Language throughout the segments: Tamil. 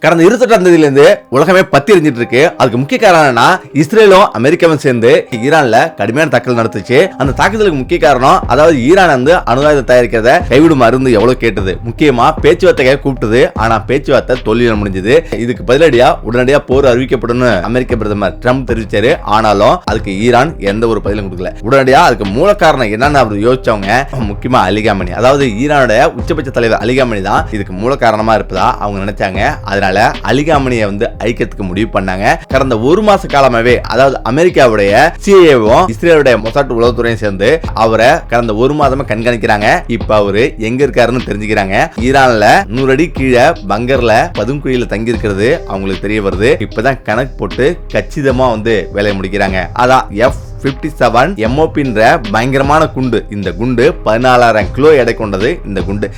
கடந்த 28ஆம் தேதியிலிருந்து உலகமே பத்தி எரிஞ்சிட்டு இருக்கு. அதுக்கு முக்கிய காரணம் என்னன்னா, இஸ்ரேலும் அமெரிக்காவும் சேர்ந்து ஈரான்ல கடுமையான தாக்குதல் நடத்துச்சு. அந்த தாக்குதலுக்கு முக்கிய காரணம், அதாவது ஈரான் வந்து அணு ஆயுதம் தயாரிக்கிறத கைவிடும் மருந்து எவ்வளவு கேட்டது, முக்கியமா பேச்சுவார்த்தைக்காக கூப்பிட்டது. ஆனா பேச்சுவார்த்தை தோல்வியில் முடிஞ்சது. இதுக்கு பதிலடியா உடனடியா போர் அறிவிக்கப்படும் அமெரிக்க பிரதமர் ட்ரம்ப் தெரிவிச்சாரு. ஆனாலும் அதுக்கு ஈரான் எந்த ஒரு பதிலும் கொடுக்கல. உடனடியா அதுக்கு மூல காரணம் என்னன்னு அவர் யோசிச்சவங்க முக்கியமா அலி காமனி, அதாவது ஈரானோட உச்சபட்ச தலைவர் அலி காமனி தான் இதுக்கு மூல காரணமா இருப்பதா அவங்க நினைச்சாங்க. அதனால அலி காமனியை வந்து அழிக்கிறதுக்கு முடிவு பண்ணாங்க. கடந்த ஒரு மாச காலமாவே, அதாவது அமெரிக்காவுடைய சிஐஏவும் இஸ்ரேலுடைய மொசாட் உளவுத்துறையும் சேர்ந்து அவரை கடந்த ஒரு மாதமா கண்காணிக்கிறாங்க. இப்ப அவரு எங்க இருக்காருன்னு தெரிஞ்சுக்கிறாங்க. ஈரான்ல 100 அடி கீழே பங்கர்ல பதுங்குழியில தங்கி இருக்கிறது அவங்களுக்கு தெரிய வருது. இப்பதான் கணக்கு போட்டு கச்சிதமா வந்து வேலையை முடிக்கிறாங்க. அதான் F-57 MOPன்ற பயங்கரமான குண்டு. இந்த குண்டு 14,000 கிலோ எடை கொண்டது.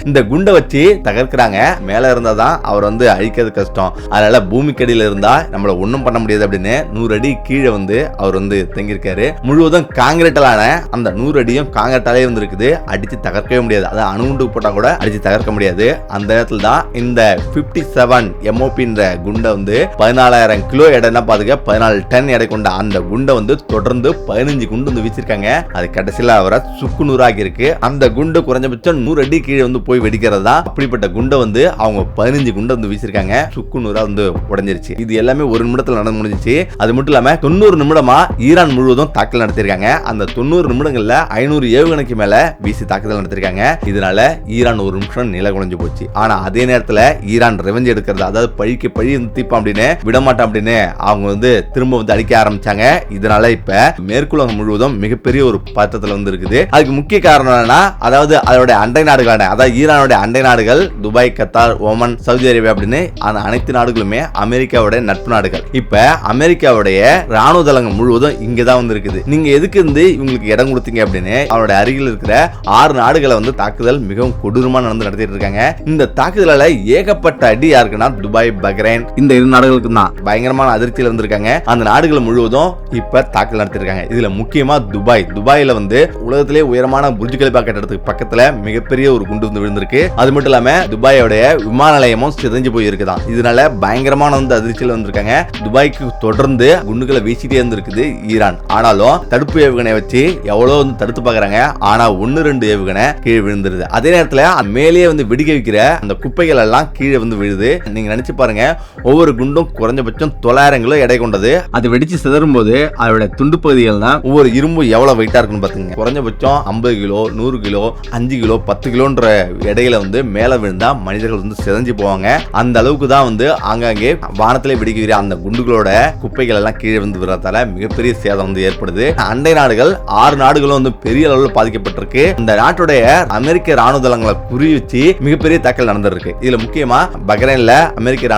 இந்த குண்டை வச்சு தகர்க்கிறாங்க. மேல இருந்தாதான் அவர் வந்து அழிக்கிறது கஷ்டம். அதனால பூமிக்கடியில இருந்தா நம்மள ஒண்ணும் பண்ண முடியாது அப்படின்னு 100 அடி கீழே வந்து அவர் வந்து தங்கியிருக்காரு. முழுவதும் காங்கிரீட்டாலான அந்த 100 அடியும் காங்கிரீட்டாலே வந்து இருக்குது. அடிச்சு தகர்க்கவே முடியாது. அதான் அணுகுண்டு போட்டா கூட அடிச்சு தகர்க்க முடியாது. அந்த இடத்துல தான் இந்த 57 MOPன்ற குண்டை வந்து 14,000 கிலோ எடைனா பாத்துக்க 14 டன் எடை கொண்ட அந்த குண்டை வந்து தொடர்ந்து 15 குண்டு வந்து வீசிருக்காங்க. அது கடைசியில அவரை சுக்கு நூறாகி இருக்கு. அந்த குண்டு குறைஞ்சபட்சம் 100 அடி கீழே வந்து போய் வெடிக்கிறது தான். அப்படிப்பட்ட குண்டை வந்து அவங்க 15 குண்டை வந்து வீசிருக்காங்க. சுக்கு நூறா வந்து உடைஞ்சிருச்சு. இது எல்லாமே ஒரு நிமிடத்துல நடந்து முடிஞ்சிச்சு. அது மட்டும் இல்லாம 90 நிமிடமா ஈரான் முழுவதும் தாக்குதல் நடத்திருக்காங்க. அந்த 90 நிமிடங்கள்ல 500 ஏவுகணைக்கு மேல வீசி தாக்குதல் நடத்திருக்காங்க. இதனால ஈரான் ஒரு நிமிஷம் நில குலைஞ்சு போச்சு. ஆனா அதே நேரத்துல ஈரான் ரெவெஞ்ச் எடுக்கிறது, அதாவது பழிக்கு பழி தீர்ப்போம் அப்படின்னு விடமாட்டோம் அப்படின்னு அவங்க வந்து திரும்ப வந்து அடிக்க ஆரம்பிச்சாங்க. இதனால இப்ப மேற்குலகம் முழுவதும் மிகப்பெரிய ஒரு பதட்டத்துல வந்து இருக்குது. அதுக்கு முக்கிய காரணம் என்னன்னா, அதாவது அதோட அண்டை நாடுகளான, அதாவது ஈரானுடைய அண்டை நாடுகள் Dubai, Qatar, Oman, Saudi Arabia அப்படின்னு அந்த அனைத்து நாடுகளுமே அமெரிக்காவுடைய நட்பு நாடுகள். இப்ப அமெரிக்காவுடைய ராணுவ தளங்கள் முழுவதும் இங்கதான் வந்து இருக்குது. நீங்க எதுக்கு இருந்து இவங்களுக்கு இடம் கொடுத்தீங்க அப்படின்னு அவருடைய அருகில் இருக்கிற 6 நாடுகளை வந்து தாக்குதல் மிகவும் கொடூரமா நடத்திட்டு இருக்காங்க. இந்த தாக்குதலால ஏகப்பட்ட அடி யாருக்குன்னா துபாய், பஹ்ரைன், இந்த 2 நாடுகளுக்கு தான் பயங்கரமான அதிர்ச்சியில் இருந்திருக்காங்க. அந்த நாடுகள் முழுவதும் இப்ப தாக்குதல் நடத்திருக்காங்க. இதுல முக்கியமா துபாயில வந்து உலகத்திலே உயரமான புர்ஜ் கலிஃபா கட்டடத்துக்கு பக்கத்துல மிகப்பெரிய ஒரு குண்டு வந்து விழுந்திருக்கு. அது மட்டும் இல்லாம துபாயோட விமான நிலையமும் சிதைஞ்சு போயிருக்குதான். இதனால பயங்கரமான வந்து அதிர்ச்சியில் வந்திருக்காங்க. துபாய்க்கு தொடர்ந்து குண்டுகளை வீசிட்டே இருந்திருக்குது ஈரான். ஆனாலும் தடுப்பு ஏவுகணை வச்சு எவ்வளவு வந்து தடுத்து பாக்குறாங்க. ஆனா 1-2 ஏவுகணை கீழே விழுந்துருது. அதே நேரத்துல மேலேயே வந்து வெடிக்க வைக்கிற அந்த குப்பைகள் எல்லாம் கீழே வந்து விழுது. நீங்க நினைச்சு பாருங்க, ஒவ்வொரு குண்டும் குறைஞ்சபட்சம் 900 கிலோ எடை கொண்டது. அது வெடிச்சு சிதறும் போது அதோட துண்டு பகுதிகள் தான் ஒவ்வொரு இரும்பு எவ்வளவு வெயிட்டா இருக்குன்னு பாத்துங்க. குறைஞ்சபட்சம் 50 கிலோ, 100 கிலோ, 5 கிலோ, 10 கிலோன்ற எடையில வந்து மேல விழுந்தா மனிதர்கள் வந்து சிதைஞ்சு போவாங்க. அந்த அளவுக்கு தான் வந்து ஆங்காங்கே வானத்திலே வெடிக்கிற அந்த குண்டுகளோட குப்பைகள் எல்லாம் கீழே வந்து விடுறதால மிகப்பெரிய சேதம் வந்து ஏற்படுது. அண்டை நாடுகள் 6 நாடுகளும் வந்து பெரிய அளவில் பாதிக்கப்பட்டிருக்கு. இந்த நாட்டுடைய அமெரிக்க ராணுவ தளங்களை குறி வச்சு மிகப்பெரிய தாக்கல் நடந்திருக்கு. இதுல முக்கியமா பஹ்ரைன்ல அமெரிக்க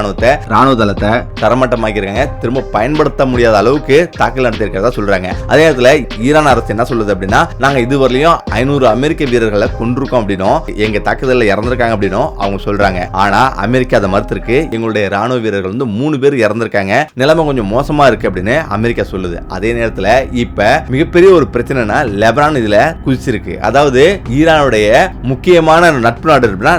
ராணுவ தளத்தை தரமட்டமாக்கிருக்காங்க. திரும்ப பயன்படுத்த முடியாத அளவுக்கு தாக்கல் நடத்திருக்கிறதா சொல்றாங்க. அதே நேரத்துல ஈரான் அரசு என்ன சொல்லுது அப்படின்னா, நாங்க இதுவரையிலும் 500 அமெரிக்க வீரர்களை கொண்டிருக்கோம் அப்படின்னும் எங்க தாக்குதல்ல இறந்திருக்காங்க அப்படின்னும் அவங்க சொல்றாங்க. ஆனா அமெரிக்கா அதை மறுத்திருக்கு. எங்களுடைய ராணுவ வீரர்கள் வந்து 3 பேர் இறந்திருக்காங்க, நிலைமை கொஞ்சம் மோசமா இருக்கு அப்படின்னு அமெரிக்கா சொல்லுது. அதே நேரத்துல இப்ப மிகப்பெரிய ஒரு பிரச்சனைனா லெபனான் இதுல குதிச்சிருக்கு. அதாவது ஈரானுடைய முக்கியமான நட்பு நாடு அப்படின்னா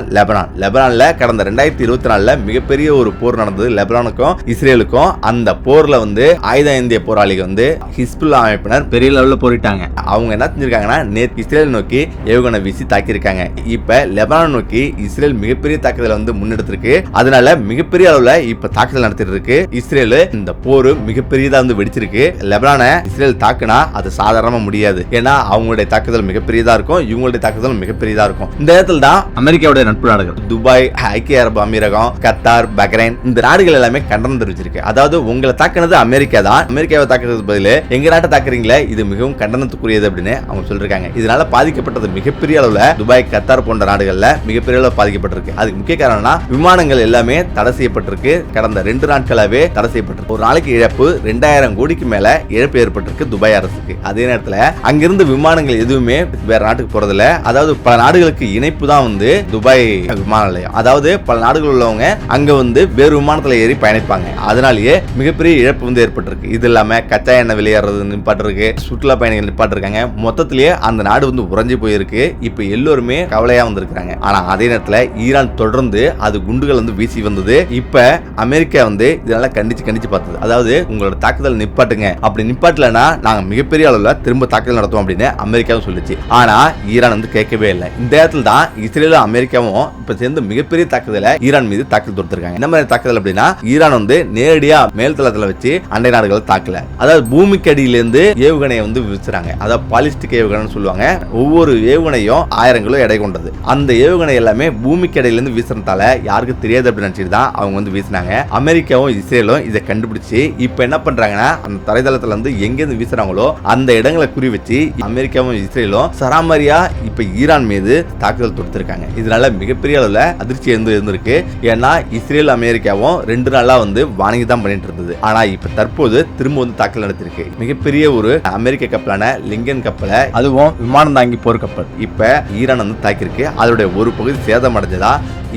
லெபனான்ல கடந்த 2024 மிகப்பெரிய ஒரு போர் நடந்தது லெபனானுக்கும் இஸ்ரேலுக்கும். அந்த போர்ல வந்து ஆயுத இந்திய போராளிகள் வந்து ஹிஸ்புல்லா அமைப்பினர் பெரிய லெவல்ல போரிட்டாங்க. அவங்க என்ன செஞ்சிருக்காங்கன்னா, நேற்று இஸ்ரேல் நோக்கி ஏவுகணை வீசி தாக்கியிருக்காங்க. இப்ப லெபனான் நோக்கி இஸ்ரேல் மிகப்பெரிய தாக்குதல் வந்து முன்னெடுத்திருக்கு. அதனால மிகப்பெரிய அளவுல இப்ப தாக்குதல் நடத்திட்டு இருக்கு இஸ்ரேல். இந்த போர் மிகப்பெரியதா வந்து வெடிச்சிருக்கு. லெபனான இஸ்ரேல் தாக்குனா அது சாதாரணமா முடியாது. ஏன்னா அவங்களுடைய தாக்குதல் மிகப்பெரியதா இருக்கும், இவங்களுடைய தாக்குதல் மிகப்பெரியதா இருக்கும். இந்த இடத்துல தான் அமெரிக்காவுடைய நட்பு நாடுகள் துபாய், ஐக்கிய அரபு அமீரகம், கத்தார், பஹ்ரைன் இந்த நாடுகள் எல்லாமே கண்டனம் தெரிவிச்சிருக்கு. அதாவது உங்களை தாக்குனது அமெரிக்கா தான், அமெரிக்காவை தாக்குறதுக்கு பதில் எங்க நாட்டை தாக்குறீங்களே, இது மிகவும் கண்டனத்துக்குரியது அப்படின்னு அவங்க சொல்றாங்க. இதனால பாதிக்கப்பட்டது மிகப்பெரிய அளவுல துபாய், கத்தார் போன்ற நாடுகள்ல மிகப்பெரிய அளவு பாதிக்கப்பட்டிருக்கு. அதுக்கு முக்கிய காரணம்னா விமானங்கள் எல்லாமே தடை செய்யப்பட்டிருக்கு. கடந்த 2 நாட்களாவே தடை செய்யப்பட்டிருக்கு. ஒரு நாளைக்கு இழப்பு 2000 கோடிக்கு மேல இழப்பு ஏற்பட்டிருக்கு துபாய் அரசுக்கு. அதே நேரத்துல அங்கிருந்து விமானங்கள் எதுவுமே வேற நாட்டுக்கு போறதில்ல. அதாவது பல நாடுகளுக்கு இணைப்பு தான் வந்து துபாய் விமான நிலையம். அதாவது பல நாடுகள் உள்ளவங்க அங்க வந்து வேறு விமானத்துல ஏறி பயணிப்பாங்க. அதனாலேயே மிகப்பெரிய இழப்பு வந்து ஏற்பட்டிருக்கு. இது இல்லாம கச்சா எண்ணெய் வெளியேறது நிப்பாட்டி நிப்பாட்டிருக்கு, சுற்றுலா பயணிகள் நிப்பாட்டிருக்காங்க. மொத்தத்திலேயே அந்த நாடு வந்து உறைஞ்சு போயிருக்கு. இப்ப எல்லோருமே கவலையா வந்திருக்காங்க. ஆனா அதே நேரத்துல ஈரான் தொடர்ந்து அது குண்டுகள் வந்து வீசி வந்தது. இப்ப அமெரிக்கா வந்து இதனால கண்டிச்சு பார்த்தது. அதாவது உங்களோட தாக்குதல் நிப்பாட்டுங்க, அப்படி நிப்பாட்டலனா நாங்க மிகப்பெரிய அளவுல திரும்ப தாக்குதல் நடத்துவோம் அப்படின்னு அமெரிக்காவும் சொல்லிச்சு. ஆனா ஈரான் வந்து கேட்கவே இல்லை. இந்த இடத்துல தான் இஸ்ரேலும் அமெரிக்காவும் இப்ப சேர்ந்து மிகப்பெரிய தாக்குதலை ஈரான் மீது தாக்குதல் தொடுத்திருக்காங்க. என்ன மாதிரி தாக்குதல் அப்படின்னா, ஈரான் வந்து நேரடியா மேல் தளத்துல வச்சு அண்டை நாடுகளை தாக்கல, அதாவது பூமிக்கு அடியிலிருந்து ஏவுகணையை வந்து வீசுறாங்க. அதாவது பாலிஸ்டிக் ஏவுகணைன்னு சொல்லுவாங்க. ஒவ்வொரு ஏவுகணையும் 1000 கிலோ எடை கொண்டது. அந்த ஏவுகணை எல்லாமே பூமிக்கு அடியில இருந்து வீசுறதால யாருக்கும் தெரியாது அப்படின்னு நினைச்சிட்டு தான் அவங்க வந்து வீசினாங்க. அமெரிக்காவும் இஸ்ரேலும் இதை கண்டுபிடிச்சு இப்ப என்ன பண்றாங்கன்னா, அந்த தரைதளத்துல இருந்து எங்க இருந்து வீசுறாங்களோ அந்த இடங்களை குறி வச்சு அமெரிக்காவும் இஸ்ரேலும் சராமரியா இப்ப ஈரான் மீது தாக்குதல் தொடுத்திருக்காங்க. இதனால மிகப்பெரிய அளவுல அதிர்ச்சி இருந்திருக்கு. ஏன்னா இஸ்ரேல் அமெரிக்காவும் 2 நாளா வந்து வானிங் தான் பண்ணிட்டு இருந்தது. ஆனா இப்ப தற்போது திரும்ப வந்து தாக்குதல் நடத்திருக்கு. மிகப்பெரிய ஒரு அமெரிக்க கப்பலான லிங்கன் கப்பலை, அதுவும் விமானம் தாங்கி போர் கப்பல், இப்ப ஈரான் வந்து தாக்கிருக்கு. அதோட ஒரு பகுதி சேதம் அடைஞ்சதா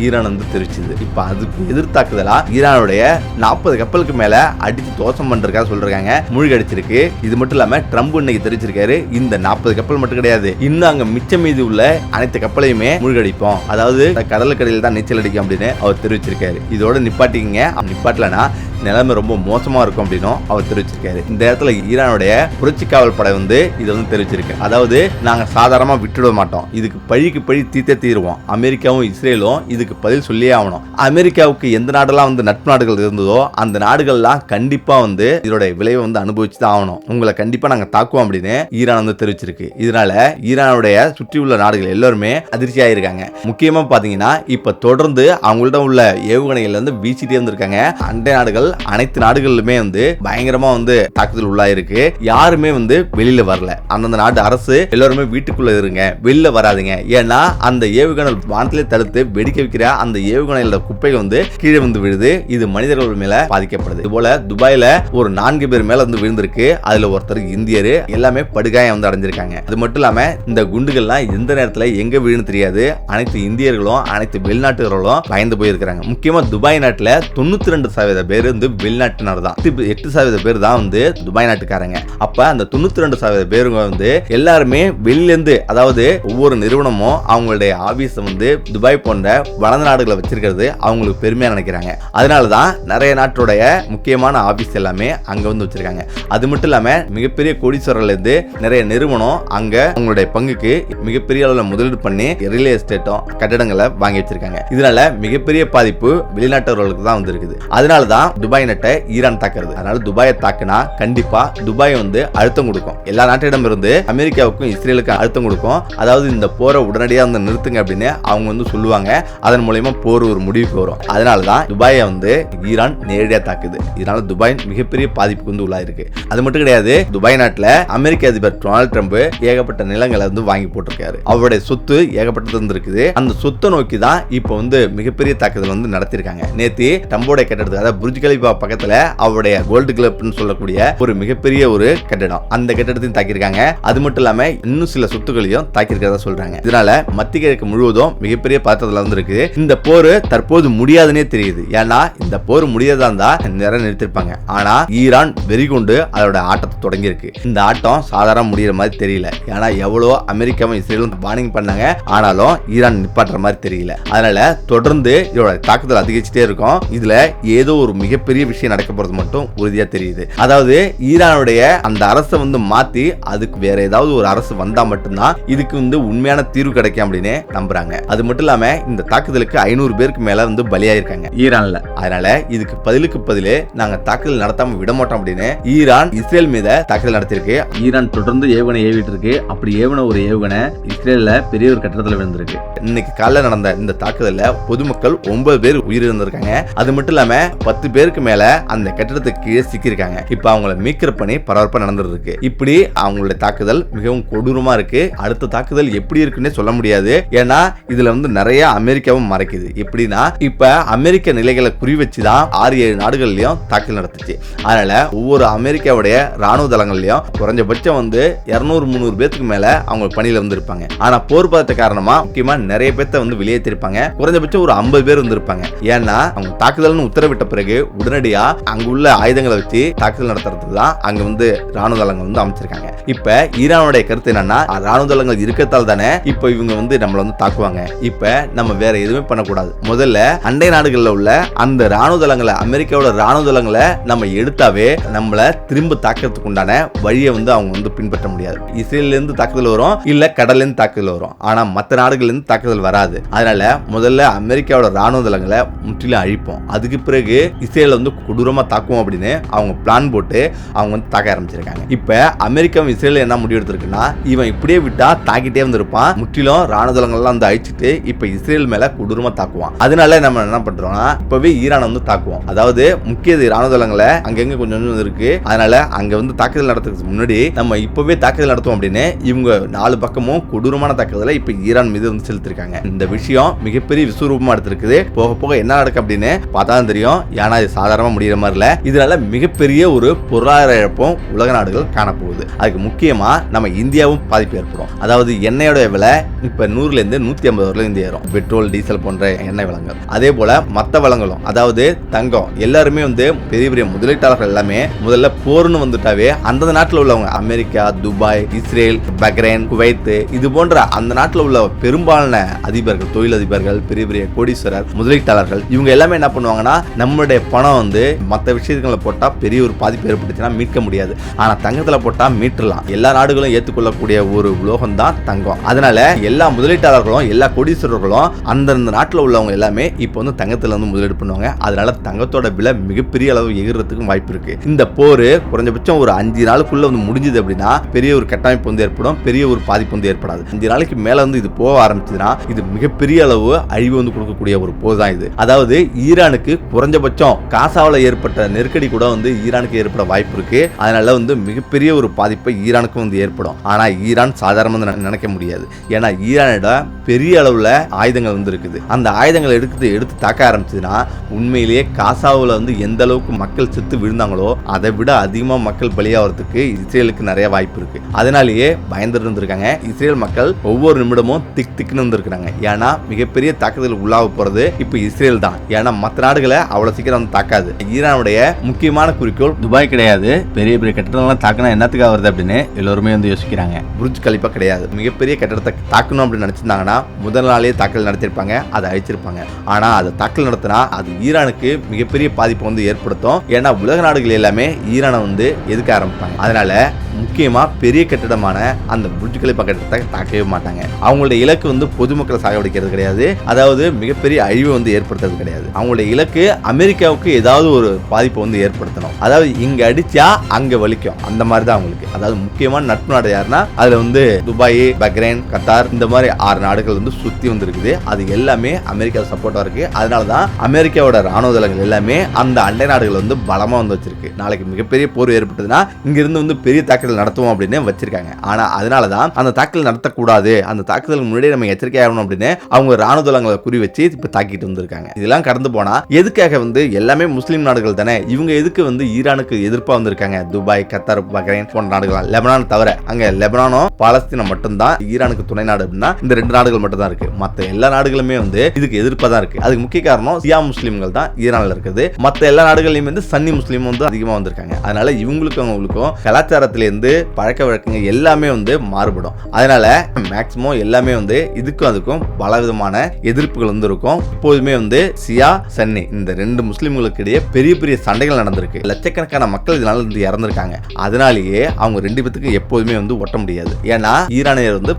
ஈரான் வந்து தெரிவிச்சது. இப்ப அதுக்கு எதிர்த்தாக்குதலா ஈரானுடைய 40 கப்பலுக்கு மேல அடிச்சு தோசம் பண்றதா சொல்றாங்க, மூழ்கி அடிச்சிருக்கு. இது மட்டும் இல்லாம ட்ரம்ப் இன்னைக்கு தெரிவிச்சிருக்காரு, இந்த 40 கப்பல் மட்டும் கிடையாது, இன்னும் அங்க மிச்சம் மீதி உள்ள அனைத்து கப்பலையுமே மூழ்கடிப்போம், அதாவது கடலுக்கடியில் தான் நீச்சல் அடிக்கும் அப்படின்னு அவர் தெரிவிச்சிருக்காரு. இதோட நிப்பாட்டிங்க, நிப்பாட்டலனா நிலைமை ரொம்ப மோசமா இருக்கும் அப்படின்னு அவர் தெரிவிச்சிருக்காரு. இந்த இடத்துல ஈரானுடைய புரட்சி காவல் படை வந்து இதை வந்து தெரிவிச்சிருக்கு. அதாவது நாங்க சாதாரணமா விட்டுவிட மாட்டோம், இதுக்கு பழிக்கு பழி தீர்த்தே தீருவோம். அமெரிக்காவும் இஸ்ரேலும் இதுக்கு பதில் சொல்லியே ஆகணும். அமெரிக்காவுக்கு எந்த நாடெல்லாம் வந்து நட்பு நாடுகள் இருந்ததோ அந்த நாடுகள்லாம் கண்டிப்பா வந்து இதோட விளைவை வந்து அனுபவிச்சு தான் ஆகணும், உங்களை கண்டிப்பா நாங்க தாக்குவோம் அப்படின்னு ஈரான் வந்து தெரிவிச்சிருக்கு. இதனால ஈரானுடைய சுற்றியுள்ள நாடுகள் எல்லாருமே அதிர்ச்சி ஆயிருக்காங்க. முக்கியமா பாத்தீங்கன்னா இப்ப தொடர்ந்து அவங்கள்ட்ட உள்ள ஏவுகணைகள் வந்து வீசிட்டே இருந்திருக்காங்க. அண்டை நாடுகள் அனைத்து நாடுகளிலுமே வந்து பயங்கரமா வந்து தாக்குதல் உள்ளாயிருக்கு. யாருமே வந்து வெளியில வரல. அந்தந்த நாட்டு அரசு எல்லாருமே வீட்டுக்குள்ள இருங்க, வெளியில வராதுங்க. ஏன்னா அந்த ஏவுகணை வானத்திலே தடுத்து வெடிக்க வைக்கிற அந்த ஏவுகணையோட குப்பை வந்து கீழே வந்து விழுது. இது மனிதர்கள் மேல பாதிக்கப்படுது. இது போல துபாயில ஒரு 4 பேர் மேல வந்து விழுந்திருக்கு. அதுல ஒருத்தர் இந்தியர், எல்லாமே படுகாயம் வந்து அடைஞ்சிருக்காங்க. அது மட்டும் இல்லாம இந்த குண்டுகள்லாம் எந்த நேரத்துல எங்க விழுன்னு தெரியாது. அனைத்து இந்தியர்களும் அனைத்து வெளிநாட்டுகளும் பயந்து போயிருக்காங்க. முக்கியமா துபாய் நாட்டுல 92% பேர் வந்து வெளிநாட்டினர் தான். 8% பேர் தான் வந்து துபாய் நாட்டுக்காரங்க. அப்ப அந்த 92% பேருங்க வந்து எல்லாருமே வெளியிலிருந்து, அதாவது ஒவ்வொரு நிறுவனமும் அவங்களுடைய ஆபீஸ் வந்து துபாய் போன்ற வளர்ந்த நாடுகளை வச்சிருக்கிறது அவங்களுக்கு பெருமையா நினைக்கிறாங்க. அதனாலதான் நிறைய நாட்டுடைய முக்கியமான ஆபீஸ் எல்லாமே அங்க வந்து வச்சிருக்காங்க. அது மட்டும் இல்லாம மிகப்பெரிய கோடீஸ்வரர்ல இருந்து நிறைய நிறுவனம் அங்க அவங்களுடைய பங்குக்கு மிகப்பெரிய அளவுல முதலீடு பண்ணி ரியல் எஸ்டேட்டும் கட்டடங்களை வாங்கி வச்சிருக்காங்க. இதனால மிகப்பெரிய பாதிப்பு வெளிநாட்டவர்களுக்கு தான் வந்து இருக்குது. அதனாலதான் துபாய் நாட்டை ஈரான் தாக்குறது. அதனால துபாயை தாக்குனா கண்டிப்பா துபாய் வந்து அழுத்தம் கொடுக்கும். எல்லா நாட்டிடம் இருந்து அமெரிக்காவுக்கும் இஸ்ரேலுக்கும் அழுத்தம் கொடுக்கும். அதாவது இந்த போரை உடனடியாக வந்து நிறுத்துங்க அப்படின்னு அவங்க வந்து சொல்லுவாங்க. அதன் மூலமா போர் ஒரு முடிவுக்கு வரும். அதனாலதான் துபாயை வந்து ஈரான் நேரடியாக தாக்குது. இதனால துபாய் மிகப்பெரிய பாதிப்புக்கு வந்து உள்ளாயிருக்கு. அது மட்டும் கிடையாது, துபாய் நாட்டுல அமெரிக்க அதிபர் டொனால்ட் ட்ரம்ப் ஏகப்பட்ட நிலங்களை வந்து வாங்கி போட்டிருக்காரு. அவருடைய சொத்து ஏகப்பட்டது வந்து இருக்குது. அந்த சொத்தை நோக்கி தான் இப்ப வந்து மிகப்பெரிய தாக்குதல் வந்து நடத்திருக்காங்க. நேத்து ட்ரம்போட கட்டடத்துக்கு, அதாவது புர்ஜ் கலிஃபா பக்கத்துல அவருடைய கோல்டு கிளப்னு சொல்லக்கூடிய ஒரு மிகப்பெரிய ஒரு கட்டடம், அந்த கட்டடத்தையும் தாக்கியிருக்காங்க. அது மட்டும் இல்லாம இன்னும் சில சொத்துக்களையும் தாக்கியிருக்கிறதா சொல்றாங்க. இதனால மத்திய கிழக்கு முழுவதும் மிகப்பெரிய பதட்டத்துல வந்திருக்கு. இந்த போர் தற்போது முடியாதுன்னே தெரியுது. ஏன்னா இந்த போர் முடியாதா இருந்தா நிறைய நிறுத்திருப்பாங்க. ஆனா ஈரான் வெறி கொண்டு அதோட ஆட்டத்தை தொடங்கி இருக்கு. இந்த ஆட்டம் சாதாரண முடிகிற மாதிரி தெரியல. ஏன்னா எவ்வளோ அமெரிக்காவும் இஸ்ரேலும் வார்னிங் பண்ணாங்க, ஆனாலும் ஈரான் நிப்பாட்டுற மாதிரி தெரியல. அதனால தொடர்ந்து இதோட தாக்குதல் அதிகரிச்சுட்டே இருக்கும். இதுல ஏதோ ஒரு மிகப்பெரிய விஷயம் நடக்க போறது மட்டும் உறுதியா தெரியுது. அதாவது ஈரானுடைய அந்த அரசை வந்து மாத்தி அதுக்கு வேற ஏதாவது ஒரு அரசு வந்தா மட்டும்தான் இதுக்கு வந்து உண்மையான தீர்வு கிடைக்கும் அப்படின்னு நம்புறாங்க. அது மட்டும் இல்லாம இந்த தாக்குதலுக்கு 500 பேருக்கு மேல வந்து பலியாயிருக்காங்க ஈரான்ல. அதனால இதுக்கு பதிலுக்கு பதிலே நாங்க தாக்குதல் நடத்தாம விட மாட்டோம் அப்படின்னு ஈரான் இஸ்ரேல் மீது தாக்குதல் நடத்திருக்கு. ஈரான் தொடர்ந்து ஏவுகணை ஏவிட்டு இருக்கு. அப்படி ஏவுன ஒரு ஏவுகணை இஸ்ரேல்ல பெரிய ஒரு கட்டடத்துல விழுந்திருக்கு. இன்னைக்கு காலைல நடந்த இந்த தாக்குதல்ல பொதுமக்கள் 9 பேர் உயிரிழந்திருக்காங்க. அது மட்டும் இல்லாம 10 பேருக்கு மேல அந்த கட்டடத்துக்கு கீழே சிக்கிருக்காங்க. இப்ப அவங்கள மீட்கிற பணி பரபரப்பா நடந்துட்டு இருக்கு. இப்படி அவங்களுடைய தாக்குதல் மிகவும் கொடூரமா இருக்கு. அடுத்த தாக்குதல் எப்படி இருக்குன்னே சொல்ல முடியாது. ஏன்னா இதுல வந்து நிறைய அமெரிக்காவும் மறைக்குது. எப்படின்னா இப்ப அமெரிக்க நிலைகளை குறி வச்சுதான் 6-7 நாடுகள்லயும் தாக்குதல் நடத்துச்சு. அதனால ஒவ்வொரு அமெரிக்காவுடைய ராணுவ தளங்கள்லயும் குறைஞ்சபட்சம் வந்து 200-300 பேருக்கு மேல அவங்க பணியில வந்து இருப்பாங்க. ஆனா போர் பதட்ட காரணமா முக்கியமா நிறைய பேர்த்த வந்து வெளியேற்றிருப்பாங்க. குறைஞ்சபட்சம் ஒரு 50 பேர் வந்து இருப்பாங்க. ஏன்னா அவங்க தாக்குதல்னு உத்தரவிட்ட பிறகு உடனடியா அங்குள்ள ஆயுதங்களை வச்சு தாக்குதல் நடத்துறதுக்கு தான் அங்க வந்து ராணுவ தளங்கள் வந்து அமைச்சிருக்காங்க. இப்ப ஈரானுடைய கருத்து என்னன்னா, ராணுவ தளங்கள் இருக்கத்தால் தானே இப்ப இவங்க வந்து நம்மள வந்து தாக்குவாங்க. இப்ப நம்ம வேற எதுவுமே பண்ணக்கூடாது. முதல்ல அண்டை நாடுகள்ல உள்ள அந்த ராணுவ தளங்களை, அமெரிக்காவோட ராணுவ தளங்களை நம்ம எடுத்தாவே நம்மள திரும்ப தாக்குறதுக்கு உண்டான வழியை வந்து அவங்க வந்து பின்பற்ற முடியாது. இஸ்ரேல்ல இருந்து தாக்குதல் வரும், இல்ல கடல்ல இருந்து தாக்குதல் வரும். ஆனா மற்ற நாடுகள்ல இருந்து தாக்குதல் வராது. அதனால முதல்ல அமெரிக்காவோட ராணுவ தளங்களை முற்றிலும் அழிப்போம். அதுக்கு பிறகு இஸ்ரேல் வந்து கொடூரமா தாக்குவோம் அப்படின்னு அவங்க பிளான் போட்டு அவங்க வந்து தாக்க ஆரம்பிச்சிருக்காங்க. இப்ப அமெரிக்காவும் இஸ்ரேல் என்ன முடிவு எடுத்திருக்குன்னா, இவன் இப்படியே விட்டா தாக்கிட்டே வந்திருப்பான், முற்றிலும் ராணுவ தளங்கள்லாம் வந்து அழிச்சிட்டு இப்ப இஸ்ரேல் மேல கொடூரமா தாக்குவான். அதனால நம்ம என்ன பண்றோம்னா, இப்பவே ஈரான் வந்து தாக்குவோம். அதாவது முக்கிய ராணுவ தளங்களை அங்கங்க கொஞ்சம் கொஞ்சம் இருக்கு, அதனால அங்க வந்து தாக்குதல் நடத்துறதுக்கு முன்னாடி நம்ம இப்பவே தாக்குதல் நடத்துவோம் அப்படின்னு இவங்க 4 பக்கமும் கொடூரமான தாக்குதலை இப்ப ஈரான் மீது வந்து செலுத்திருக்காங்க. இந்த விஷயம் மிகப்பெரிய விஸ்வரூபமா எடுத்திருக்குது. போக போக என்ன நடக்கும் அப்படின்னு பார்த்தா தெரியும். ஏன்னா இது சாதாரணமா முடிகிற மாதிரி இல்ல. இதனால மிகப்பெரிய ஒரு பொருளாதார இழப்பும் உலக நாடுகள் காணப்போகுது. அதுக்கு முக்கியமா நம்ம இந்தியாவும் பாதிப்பு ஏற்படும். அதாவது எண்ணெயோட விலை இப்ப 100ல இருந்து 150 வரல ஏறும். பெட்ரோல், டீசல் போன்ற எண்ணெய் வளங்கள், அதே போல மத்த வளங்களும், அதாவது தங்கம், எல்லாருமே வந்து பெரிய பெரிய முதலீட்டாளர்கள் எல்லாமே முதல்ல போர்னு வந்துட்டாவே அந்த நாட்டில் உள்ளவங்க, America, Dubai, Israel, Bahrain, Kuwait, இது போன்ற அந்த நாட்டில் உள்ள பெரும்பாலான அதிபர்கள், தொழிலதிபர்கள், பெரிய பெரிய கோடீஸ்வரர், முதலீட்டாளர்கள், இவங்க எல்லாமே என்ன பண்ணுவாங்கன்னா, நம்மளுடைய பணம் வந்து மற்ற விஷயங்களை போட்டா பெரிய ஒரு பாதிப்பு ஏற்பட்டுச்சுன்னா மீட்க முடியாது, ஆனா தங்கத்துல போட்டா மீட்டலாம். எல்லா நாடுகளும் ஏற்றுக்கொள்ளக்கூடிய ஒரு உலோகம் தான் தங்கம். அதனால எல்லா முதலீட்டாளர்களும், எல்லா கோடீஸ்வரர்களும் அந்தந்த நாட்டில் உள்ளவங்க எல்லாமே இப்போ வந்து தங்கத்துல வந்து முதலீடு பண்ணுவாங்க. அதனால தங்கத்தோட விலை மிகப்பெரிய அளவு எகிறதுக்கும் வாய்ப்பு இருக்கு. இந்த போர் குறைஞ்சபட்சம் ஒரு 5 நாளுக்குள்ள வந்து முடிஞ்சது அப்படின்னா பெரிய ஒரு கட்டமைப்பு வந்து ஏற்படும், பெரிய ஒரு பாதிப்பு வந்து ஏற்படாது. 5 நாளைக்கு மேல வந்து இது போக ஆரம்பிச்சதுன்னா இது மிகப்பெரிய அளவு அழிவு வந்து கொடுக்கக்கூடிய ஒரு போர் தான் இது. அதாவது ஈரானுக்கு குறைஞ்சபட்சம் காசாவில் ஏற்பட்ட நெருக்கடி கூட வந்து ஈரானுக்கு ஏற்பட வாய்ப்பு இருக்கு. அதனால வந்து மிகப்பெரிய ஒரு பாதிப்பை ஈரானுக்கும் வந்து ஏற்படும். ஆனா ஈரான் சாதாரணமாக நினைக்க முடியாது. ஏன்னா ஈரானிடம் பெரிய அளவுல ஆயுதங்கள் வந்து இருக்குது. அந்த ஆயுதங்களை எடுத்து தாக்க ஆரம்பிச்சதுன்னா உண்மையிலேயே காசாவில் வந்து எந்த அளவுக்கு மக்கள் செத்து விழுந்தாங்களோ அதை விட அதிகமா மக்கள் பலியாகிறதுக்கு இஸ்ரேலுக்கு நிறைய வாய்ப்பு இருக்கு. அதனாலேயே பயந்துட்டு இருந்திருக்காங்க. இஸ்ரேல் மக்கள் ஒவ்வொரு நிமிடமும் திக்குன்னு இருந்திருக்காங்க. ஏன்னா மிகப்பெரிய தாக்குதலுக்கு உள்ளாக போறது இப்ப இஸ்ரேல் தான். ஏன்னா மற்ற நாடுகளை அவ்வளவு சீக்கிரம் வந்து தாக்காது. ஈரானுடைய முக்கியமான குறிக்கோள் துபாய் கிடையாது. பெரிய பெரிய கட்டடங்கள்லாம் தாக்கினா என்னத்துக்காக வருது அப்படின்னு எல்லோருமே வந்து யோசிக்கிறாங்க. புர்ஜ் கலிஃபா கிடையாது. மிகப்பெரிய கட்டடத்தை தாக்கணும் அப்படின்னு நினைச்சிருந்தாங்கன்னா முதல் நாளே தாக்கல் நடத்திருப்பாங்க, அதை அழிச்சிருப்பாங்க. ஆனா அதை தாக்கல் நடத்தினா அது ஈரானுக்கு மிகப்பெரிய பாதிப்பு வந்து ஏற்படுத்தும். ஏன்னா உலக நாடுகள் எல்லாமே ஈரானை வந்து எதுக்க ஆரம்பிப்பாங்க. அதனால முக்கியமா பெரிய கட்டிடமான அந்த புர்ஜ் கலிஃபா கட்டடத்தை தாக்கவே மாட்டாங்க. அவங்களுடைய இலக்கு வந்து பொதுமக்களை சாகடிக்கிறது கிடையாது, அதாவது மிகப்பெரிய அழிவை வந்து ஏற்படுத்துறது கிடையாது. அவங்களுடைய இலக்கு அமெரிக்காவுக்கு ஏதாவது ஒரு பாதிப்பை வந்து ஏற்படுத்தணும். அதாவது இங்க அடிச்சா அங்க வலிக்கும், அந்த மாதிரி தான் அவங்களுக்கு. அதாவது முக்கியமான நட்பு நாடு யாருன்னா அதுல வந்து துபாய், பஹ்ரைன், கத்தார், இந்த மாதிரி 6 நாடுகள் வந்து சுத்தி வந்து இருக்குது. அது எல்லாமே அமெரிக்கா சப்போர்ட்டா இருக்கு. அதனாலதான் அமெரிக்காவோட ராணுவ தளங்கள் எல்லாமே அந்த அண்டை நாடுகள் வந்து பலமா வந்து வச்சிருக்கு. நாளைக்கு மிகப்பெரிய போர் ஏற்பட்டதுன்னா இங்க இருந்து வந்து பெரிய தாக்குதல் நடத்துவோம் அப்படின்னு வச்சிருக்காங்க. ஆனா அதனாலதான் அந்த தாக்குதல் நடத்தக்கூடாது, அந்த தாக்குதலுக்கு முன்னாடியே நம்ம எச்சரிக்கை ஆகணும் அப்படின்னு அவங்க ராணுவ தளங்களை குறி வச்சு இப்ப தாக்கிட்டு வந்திருக்காங்க. இதெல்லாம் கடந்து போனா எதுக்காக வந்து எல்லாமே முஸ்லீம் நாடுகள் தானே, இவங்க எதுக்கு வந்து ஈரானுக்கு எதிர்ப்பா வந்திருக்காங்க? துபாய், கத்தார், பஹ்ரைன் போன்ற நாடுகள், லெபனான் தவிர, அங்க லெபனானும் பாலஸ்தீனம் மட்டும்தான் ஈரானுக்கு துணை நாடு அப்படின்னா இந்த 2 நாடுகள் மட்டும் தான் இருக்கு. மத்த எல்லா நாடுகளுமே வந்து இதுக்கு எதிர்ப்பா தான் இருக்கு. அதுக்கு முக்கிய காரணம் சியா முஸ்லீம்கள் தான் ஈரான்ல இருக்குது. மத்த எல்லா நாடுகளையும் வந்து சன்னி முஸ்லீம் வந்து அதிகமா வந்திருக்காங்க. அதனால இவங்களுக்கும் அவங்களுக்கும் கலாச்சாரத்திலிருந்து பழக்க வழக்கங்கள் எல்லாமே வந்து மாறுபடும். அதனால மேக்சிமம் எல்லாமே வந்து இதுக்கும் அதுக்கும் பல விதமான எதிர்ப்புகள் வந்து இருக்கும். எப்போதுமே வந்து சியா, சன்னி இந்த 2 முஸ்லிம்களுக்கு இடையே பெரிய பெரிய சண்டைகள் நடந்திருக்கு. லட்சக்கணக்கான மக்கள் இதனால வந்து இறந்திருக்காங்க. அதனாலேயே அவங்க 2 பேத்துக்கு எப்போதுமே வந்து ஒட்ட முடியாது. ஏன்னா ஈரானியர் வந்து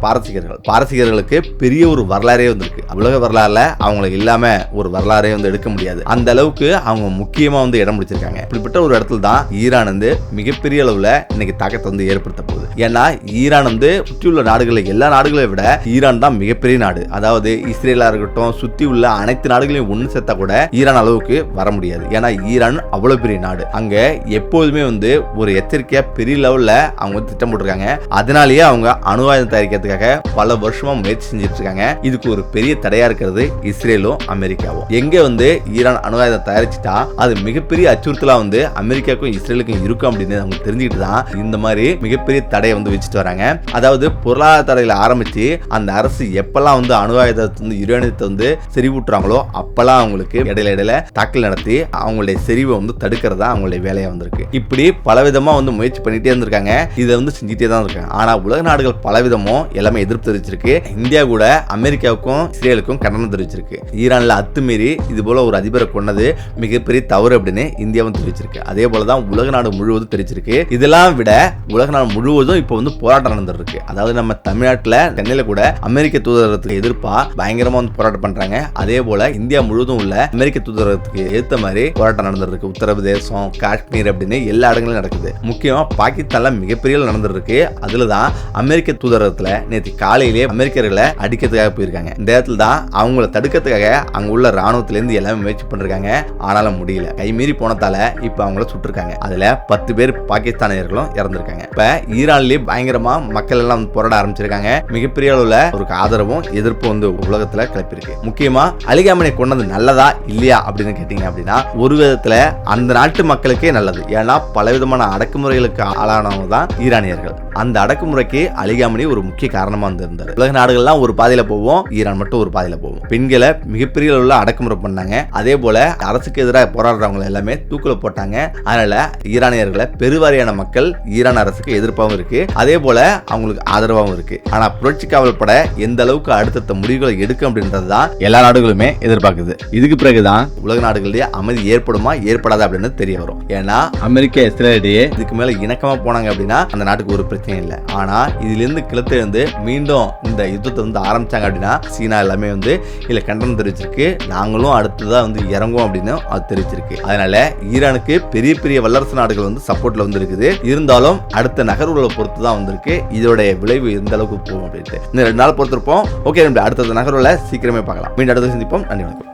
பாரசீகர்களுக்கு பெரிய ஒரு வரலாறே வந்திருக்கு. உலக வரலாறுல அவங்களுக்கு இல்லாம ஒரு வரலாறே வந்து எடுக்க முடியாது. அந்த அளவுக்கு அவங்க முக்கியமா வந்து இடம் பிடிச்சிருக்காங்க. இப்படிப்பட்ட ஒரு இடத்துல தான் ஈரான் வந்து மிகப்பெரிய அளவுல இன்னைக்கு தாக்கத்தை வந்து ஏற்படுத்த போகுது. ஏன்னா ஈரான் வந்து சுற்றியுள்ள நாடுகளை, எல்லா நாடுகளை விட ஈரான் தான் மிகப்பெரிய நாடு. அதாவது இஸ்ரேலா இருக்கட்டும், சுத்தி உள்ள அனைத்து நாடுகளையும் ஒண்ணு சேர்த்தா கூட ஈரான் அளவுக்கு வர முடியாது. ஏன்னா ஈரான் அவ்வளவு பெரிய நாடு. அங்க எப்போதுமே வந்து ஒரு எச்சரிக்கையா பெரிய லெவல்ல அவங்க வந்து திட்டம் போட்டிருக்காங்க. அதனாலேயே அவங்க அணு ஆயுதம் தயாரிக்கிறதுக்காக பல வருஷமா முயற்சி செஞ்சுட்டு இருக்காங்க. இதுக்கு ஒரு பெரிய தடையா இருக்கிறது இஸ்ரேலும் அமெரிக்காவும். எங்க வந்து ஈரான் அணு ஆயுதம் தயாரிச்சுட்டா அது மிகப்பெரிய அச்சுறுத்தலா வந்து அமெரிக்காவுக்கும் இஸ்ரேலுக்கும் இருக்கும் அப்படின்னு அவங்க தெரிஞ்சுக்கிட்டு தான் இந்த மாதிரி மாதிரி மிகப்பெரிய தடையை வந்து வச்சுட்டு வராங்க. அதாவது பொருளாதார தடையில ஆரம்பிச்சு அந்த அரசு எப்பெல்லாம் வந்து அணு ஆயுதத்தை வந்து யுரேனியத்தை வந்து செறிவூட்டுறாங்களோ அப்பெல்லாம் அவங்களுக்கு இடையில தாக்கல் நடத்தி அவங்களுடைய செறிவை வந்து தடுக்கிறதா அவங்களுடைய வேலையா வந்திருக்கு. இப்படி பலவிதமா வந்து முயற்சி பண்ணிட்டே இருந்திருக்காங்க. இதை வந்து செஞ்சுட்டே தான் இருக்காங்க. ஆனா உலக நாடுகள் பலவிதமும் எல்லாமே எதிர்ப்பு தெரிவிச்சிருக்கு. இந்தியா கூட அமெரிக்காவுக்கும் இஸ்ரேலுக்கும் கண்டனம் தெரிவிச்சிருக்கு. ஈரான்ல அத்துமீறி இது போல ஒரு அதிபரை கொண்டது மிகப்பெரிய தவறு அப்படின்னு இந்தியாவும் தெரிவிச்சிருக்கு. அதே போலதான் உலக நாடு முழுவதும் தெரிவிச்சிருக்கு. இதெல்லாம் விட உலக நாடு முழுவதும் இப்ப வந்து போராட்டம் நடந்துருக்கு. அதாவது நம்ம தமிழ்நாட்டுல சென்னையில கூட அமெரிக்க தூதரகத்துக்கு எதிர்ப்பா பயங்கரமா வந்து போராட்டம் பண்றாங்க. அதே போல இந்தியா முழுவதும் உள்ள அமெரிக்க தூதரகத்துக்கு ஏத்த மாதிரி போராட்டம் நடந்துருக்கு. உத்தரப்பிரதேசம், காஷ்மீர் அப்படின்னு எல்லா இடங்களும் நடக்குது. முக்கியமா பாகிஸ்தான்ல மிகப்பெரிய நடந்துருக்கு. அதுலதான் அமெரிக்க தூதரகத்துல நேற்று காலையிலேயே அமெரிக்கர்களை அடிக்கிறதுக்காக போயிருக்காங்க. இந்த இடத்துல தான் அவங்கள தடுக்கிறதுக்காக அங்க உள்ள ராணுவத்தில இருந்து எல்லாமே முயற்சி பண்றாங்க. ஆனாலும் முடியல. கைமீறி போனதால இப்ப அவங்கள சுட்டிருக்காங்க. அதுல 10 பேர் பாகிஸ்தானியர்களும் இறந்திருக்காங்க. இப்ப ஈரான்லயே பயங்கரமா மக்கள் எல்லாம் போராட ஆரம்பிச்சிருக்காங்க. மிகப்பெரிய அளவுல ஒரு ஆதரவும் எதிர்ப்பும் வந்து உலகத்துல கிளப்பிருக்கு. முக்கியமா அலி காமனி கொண்டது நல்லதா இல்லையா அப்படின்னு கேட்டீங்க அப்படின்னா ஒரு விதத்துல அந்த நாட்டு மக்களுக்கே நல்லது. ஏன்னா பலவிதமான அடக்குமுறைகளுக்கு ஆளானவங்க தான் ஈரானியர்கள். அந்த அடக்குமுறைக்கு அலி காமனி ஒரு முக்கிய காரணமா வந்திருந்தார். உலக நாடுகள்லாம் ஒரு பாதையில போவோம், ஈரான் மட்டும் ஒரு பாதையில போவோம். பெண்களை மிகப்பெரிய அளவுல அடக்குமுறை பண்ணாங்க. அதே போல அரசுக்கு எதிராக போராடுறவங்க எல்லாமே தூக்குல போட்டாங்க. அதனால ஈரானியர்களை பெருவாரியான மக்கள் ஈரான் அரசுக்கு எதிர்ப்பாகவும் இருக்கு, அதே போல அவங்களுக்கு ஆதரவாகவும் இருக்கு. ஆனா புரட்சி காவல் பட எந்த அளவுக்கு அடுத்தடுத்த முடிவுகளை எடுக்கும் அப்படின்றதுதான் எல்லா நாடுகளுமே எதிர்பார்க்குது. இதுக்கு பிறகுதான் உலக நாடுகளிலேயே அமைதி ஏற்படுமா ஏற்படாதா அப்படின்னு தெரிய வரும். ஏன்னா அமெரிக்கா இஸ்ரேலிடையே இதுக்கு மேல இணக்கமா போனாங்க அப்படின்னா அந்த நாட்டுக்கு ஒரு பிரச்சனை இல்லை. ஆனா இதுல இருந்து கிளத்திலிருந்து மீண்டும் இந்த யுத்தத்தை வந்து ஆரம்பிச்சாங்க அப்படின்னா சீனா எல்லாமே வந்து இதுல கண்டனம் தெரிவிச்சிருக்கு. நாங்களும் அடுத்ததான் வந்து இறங்குவோம் அப்படின்னு அது தெரிவிச்சிருக்கு. அதனால ஈரானுக்கு பெரிய பெரிய வல்லரசு நாடுகள் வந்து சப்போர்ட்ல வந்து இருக்குது. இருந்தாலும் அடுத்த நகர்வுகளை பொறுத்து தான் வந்திருக்கு இதோட விளைவு எந்த அளவுக்கு போகும் அப்படின்ட்டு. இந்த 2 நாள் பொறுத்திருப்போம். ஓகே, அடுத்த நகர்வுல சீக்கிரமே பார்க்கலாம். மீண்டும் அடுத்த சந்திப்போம். நன்றி, வணக்கம்.